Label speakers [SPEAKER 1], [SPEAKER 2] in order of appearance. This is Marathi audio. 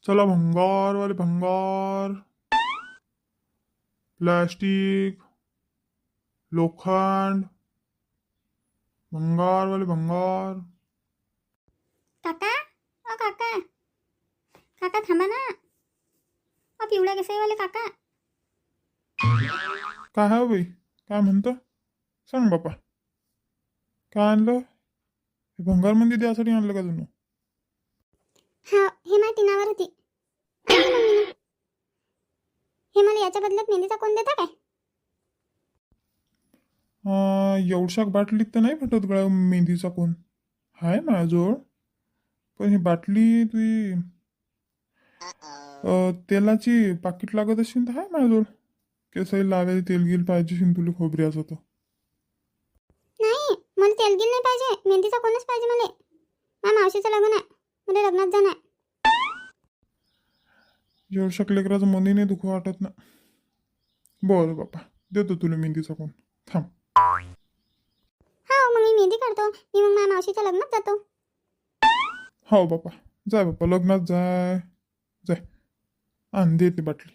[SPEAKER 1] चला भंगार वाले भंगार, प्लास्टिक, लोखंड, भंगार वाले भंगार.
[SPEAKER 2] काका, ओ काका, काका थांबा ना. ओ पिवळ्या केसाईवाले काका.
[SPEAKER 1] काय आहे हो बाई, काय म्हणतं? सांग बापा, काय आणलं? हे भंगार मंदी द्यासाठी आणलं का तुम्ही?
[SPEAKER 2] हा, हे माझ्या टिनावर होती. आणली मम्मीनं. हे मला याच्या बदल्यात मेहंदीचा कोण देता काय?
[SPEAKER 1] एवढ्या बाटलीत तर नाही भेटत गळ्या मेहंदीचा कोण. आहे माझ्याजवळ, पण ही बाटली तुझी तेलाची पाकिट लागत असेल तर आहे माझ्याजवळ. केसाई लावायला तेल गिल पाहिजे असेल तुला खोबऱ्याचं तर.
[SPEAKER 2] नाही, मला तेलगिल नाही पाहिजे. मेहंदीचा कोणच पाहिजे मला. माझ्या मावशीचं लग्न आहे. मला लग्नात जाणं आहे.
[SPEAKER 1] एवढ्या लेकराचं मंदी नाही दुखू वाटत ना. बरं बापा, देतो तुला मेहंदीचा कोण. थांब.
[SPEAKER 2] हा, मग मी मेहंदी काढतो. मी मग माझ्या मावशीच्या लग्नात जातो.
[SPEAKER 1] हो बापा, जाय बापा लग्नात जाय. जाय, आण दे ती बाटली.